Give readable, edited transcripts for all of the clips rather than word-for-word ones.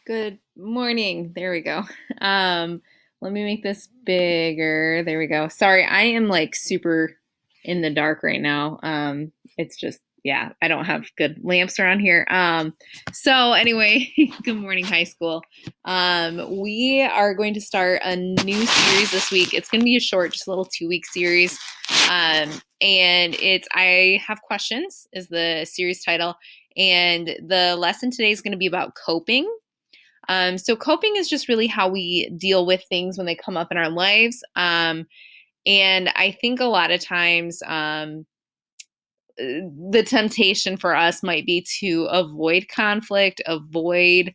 Good morning. There we go. Let me make this bigger. There we go. Sorry, I am like super in the dark right now. It's just, yeah, I don't have good lamps around here. So anyway, good morning, high school. We are going to start a new series this week. It's going to be a short, just a little 2-week series. And it's I Have Questions is the series title. And the lesson today is going to be about coping. So coping is just really how we deal with things when they come up in our lives. And I think a lot of times the temptation for us might be to avoid conflict, avoid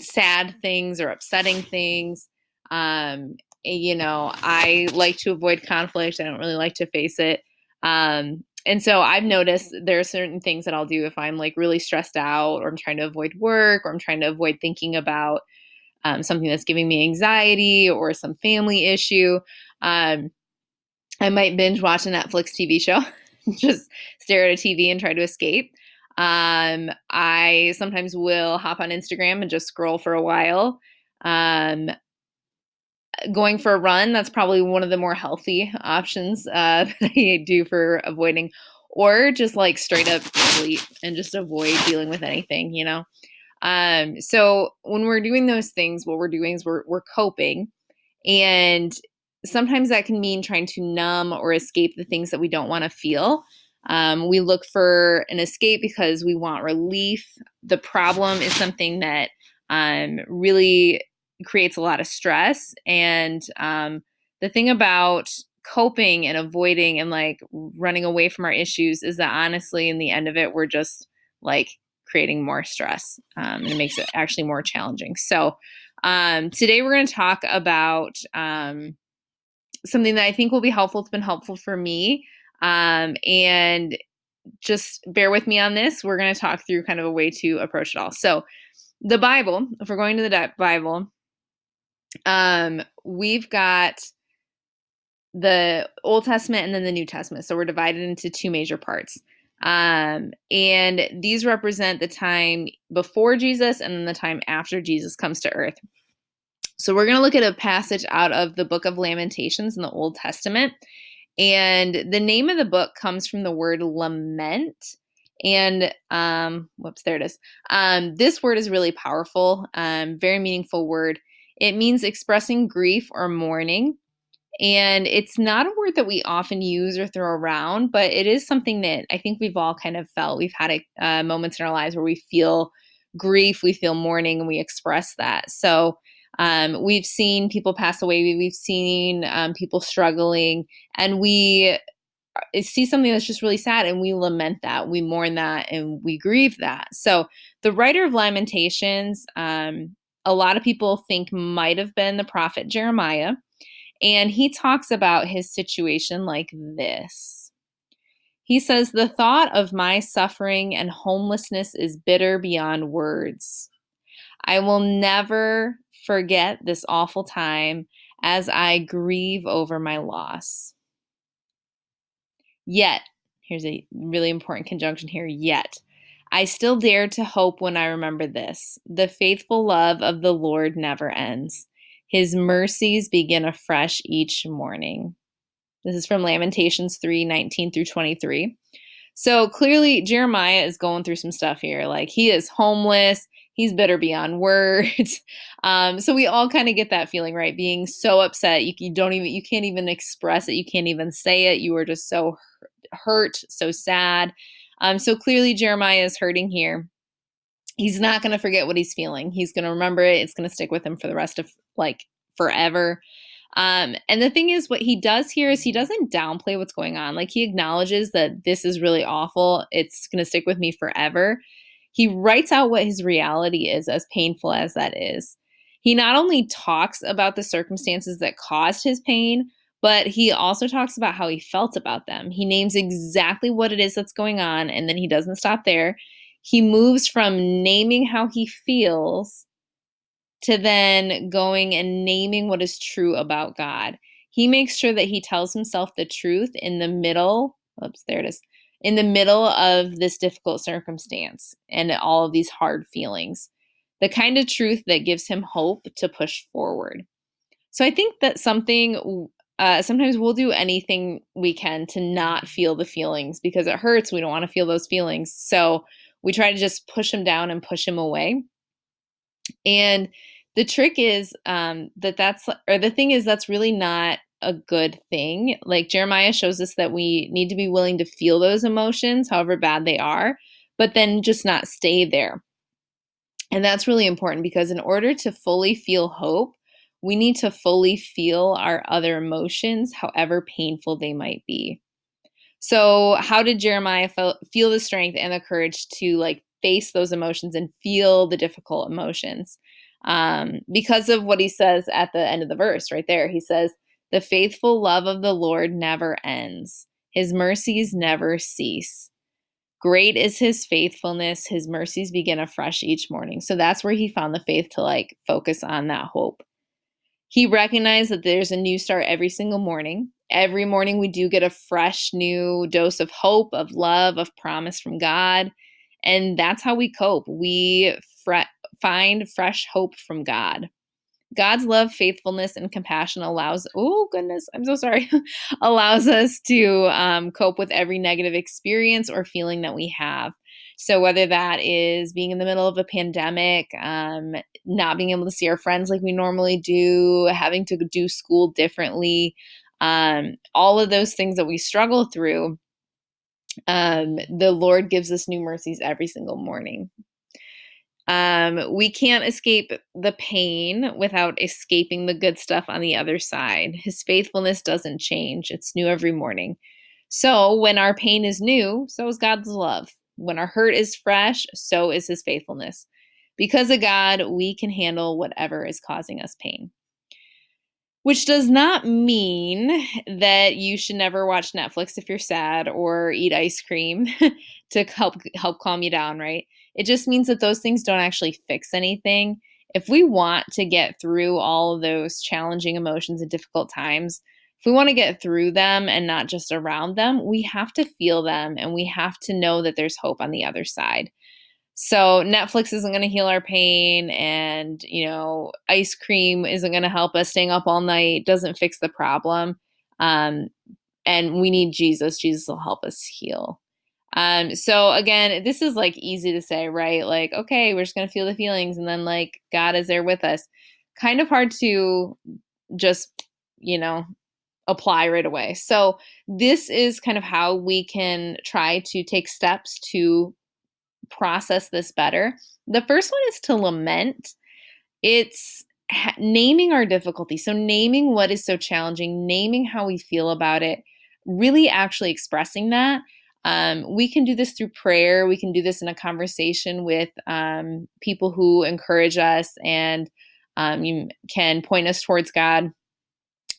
sad things or upsetting things. I like to avoid conflict. I don't really like to face it. And so I've noticed there are certain things that I'll do if I'm like really stressed out or I'm trying to avoid work or I'm trying to avoid thinking about something that's giving me anxiety or some family issue. Um, I might binge watch a Netflix TV show, just stare at a TV and try to escape. I sometimes will hop on Instagram and just scroll for a while. Um, Going for a run, that's probably one of the more healthy options that I do for avoiding, or just like straight up sleep and just avoid dealing with anything. So when we're doing those things, what we're doing is we're coping, and sometimes that can mean trying to numb or escape the things that we don't want to feel. We look for an escape because we want relief. The problem is something that really creates a lot of stress. And the thing about coping and avoiding and like running away from our issues is that honestly, in the end of it, we're just like creating more stress, and it makes it actually more challenging. So, today we're going to talk about something that I think will be helpful. It's been helpful for me. And just bear with me on this. We're going to talk through kind of a way to approach it all. So, the Bible, if we're going to the Bible, we've got the Old Testament and then the New Testament. So, we're divided into two major parts. And these represent the time before Jesus and then the time after Jesus comes to earth. So we're going to look at a passage out of the book of Lamentations in the Old Testament. And the name of the book comes from the word lament. And there it is. This word is really powerful, very meaningful word. It means expressing grief or mourning. And it's not a word that we often use or throw around, but it is something that I think we've all kind of felt. We've had moments in our lives where we feel grief, we feel mourning, and we express that. So we've seen people pass away, we've seen people struggling, and we see something that's just really sad, and we lament that, we mourn that, and we grieve that. So the writer of Lamentations, a lot of people think might have been the prophet Jeremiah. And he talks about his situation like this. He says, "The thought of my suffering and homelessness is bitter beyond words. I will never forget this awful time as I grieve over my loss. Yet," here's a really important conjunction here, yet, "I still dare to hope when I remember this. The faithful love of the Lord never ends. His mercies begin afresh each morning." This is from Lamentations 3:19 through 23. So clearly, Jeremiah is going through some stuff here. Like, he is homeless. He's bitter beyond words. So we all kind of get that feeling, right? Being so upset, you can't even express it. You can't even say it. You are just so hurt, so sad. So clearly, Jeremiah is hurting here. He's not going to forget what he's feeling. He's going to remember it. It's going to stick with him for the rest of like forever. And the thing is, what he does here is he doesn't downplay what's going on. Like, he acknowledges that this is really awful. It's going to stick with me forever. He writes out what his reality is, as painful as that is. He not only talks about the circumstances that caused his pain, but he also talks about how he felt about them. He names exactly what it is that's going on, and then he doesn't stop there. He moves from naming how he feels to then going and naming what is true about God. He makes sure that he tells himself the truth in the middle. Oops, there it is. In the middle of this difficult circumstance and all of these hard feelings. the kind of truth that gives him hope to push forward. So I think that sometimes we'll do anything we can to not feel the feelings because it hurts. We don't want to feel those feelings. So we try to just push them down and push them away. And the trick is the thing is, that's really not a good thing. Like Jeremiah shows us that we need to be willing to feel those emotions, however bad they are, but then just not stay there. And that's really important because in order to fully feel hope, we need to fully feel our other emotions, however painful they might be. So, how did Jeremiah feel the strength and the courage to like face those emotions and feel the difficult emotions? Because of what he says at the end of the verse, right there. He says, "The faithful love of the Lord never ends; His mercies never cease. Great is His faithfulness; His mercies begin afresh each morning." So that's where he found the faith to like focus on that hope. He recognized that there's a new start every single morning. Every morning we do get a fresh new dose of hope, of love, of promise from God. And that's how we cope. We find fresh hope from God. God's love, faithfulness, and compassion oh goodness, I'm so sorry, allows us to cope with every negative experience or feeling that we have. So whether that is being in the middle of a pandemic, not being able to see our friends like we normally do, having to do school differently, all of those things that we struggle through, the Lord gives us new mercies every single morning. We can't escape the pain without escaping the good stuff on the other side. His faithfulness doesn't change. It's new every morning. So when our pain is new, so is God's love. When our hurt is fresh, so is his faithfulness. Because of God, we can handle whatever is causing us pain. Which does not mean that you should never watch Netflix if you're sad or eat ice cream to help calm you down, right? It just means that those things don't actually fix anything. If we want to get through all of those challenging emotions and difficult times, if we want to get through them and not just around them, we have to feel them and we have to know that there's hope on the other side. So Netflix isn't going to heal our pain, and ice cream isn't going to help us. Staying up all night doesn't fix the problem. And we need Jesus. Jesus will help us heal. So again, this is like easy to say, right? Like, okay, we're just going to feel the feelings and then like God is there with us. Kind of hard to just, apply right away. So this is kind of how we can try to take steps to process this better. The first one is to lament. It's naming our difficulty. So naming what is so challenging, naming how we feel about it, really actually expressing that. We can do this through prayer. We can do this in a conversation with people who encourage us and you can point us towards God.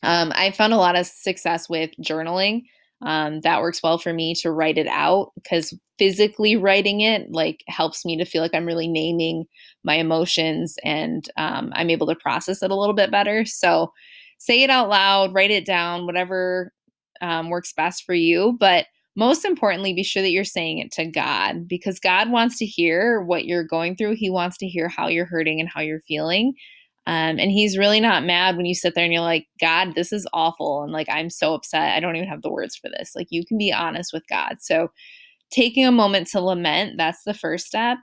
I found a lot of success with journaling. That works well for me to write it out because physically writing it like helps me to feel like I'm really naming my emotions and I'm able to process it a little bit better. So say it out loud, write it down, whatever works best for you. But most importantly, be sure that you're saying it to God because God wants to hear what you're going through. He wants to hear how you're hurting and how you're feeling. And he's really not mad when you sit there and you're like, God, this is awful. And like, I'm so upset. I don't even have the words for this. Like, you can be honest with God. So, taking a moment to lament, that's the first step.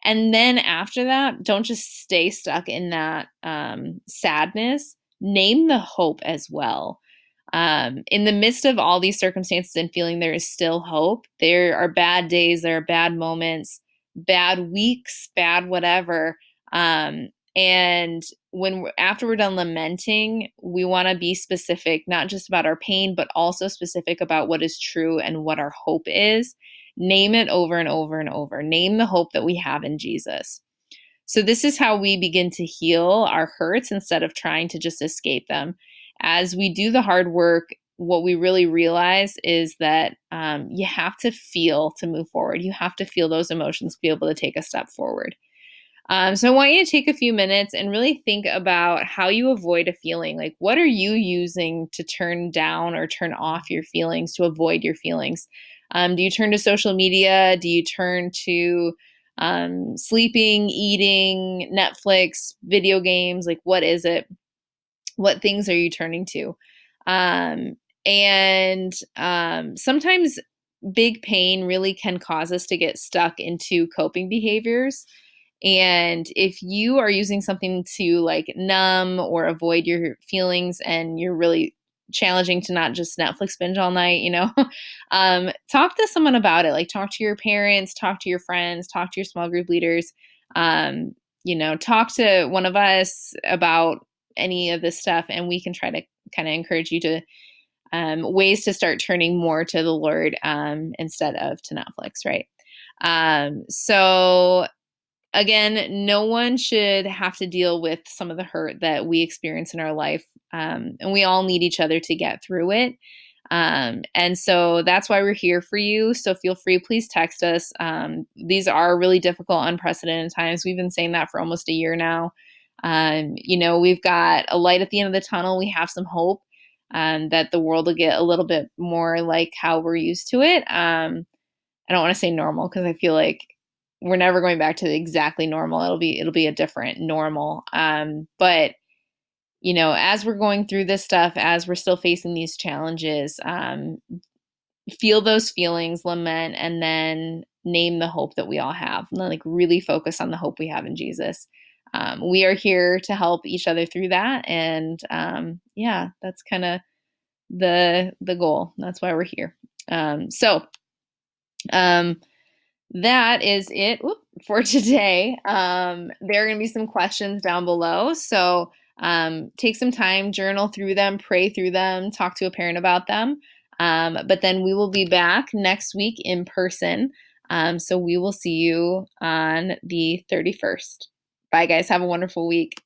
And then after that, don't just stay stuck in that sadness. Name the hope as well. In the midst of all these circumstances and feeling there is still hope, there are bad days, there are bad moments, bad weeks, bad whatever. And after we're done lamenting, we want to be specific, not just about our pain, but also specific about what is true and what our hope is. Name it over and over and over. Name the hope that we have in Jesus. So this is how we begin to heal our hurts instead of trying to just escape them. As we do the hard work, what we really realize is that you have to feel to move forward. You have to feel those emotions to be able to take a step forward. So I want you to take a few minutes and really think about how you avoid a feeling. Like, what are you using to turn down or turn off your feelings, to avoid your feelings? Do you turn to social media? Do you turn to sleeping, eating, Netflix, video games, like what is it? What things are you turning to? Um, and sometimes big pain really can cause us to get stuck into coping behaviors. And if you are using something to like numb or avoid your feelings and you're really challenging to not just Netflix binge all night, talk to someone about it. Like talk to your parents, talk to your friends, talk to your small group leaders. Um, talk to one of us about any of this stuff, and we can try to kind of encourage you to ways to start turning more to the Lord instead of to Netflix, right? So again, no one should have to deal with some of the hurt that we experience in our life. And we all need each other to get through it. And so that's why we're here for you. So feel free, please text us. These are really difficult, unprecedented times. We've been saying that for almost a year now. We've got a light at the end of the tunnel. We have some hope that the world will get a little bit more like how we're used to it. I don't want to say normal because I feel like we're never going back to exactly normal. It'll be a different normal. But as we're going through this stuff, as we're still facing these challenges, feel those feelings, lament, and then name the hope that we all have. And then, like really focus on the hope we have in Jesus. We are here to help each other through that, and yeah, that's kind of the goal. That's why we're here. So that is it for today. There are going to be some questions down below. So take some time, journal through them, pray through them, talk to a parent about them. But then we will be back next week in person. So we will see you on the 31st. Bye, guys. Have a wonderful week.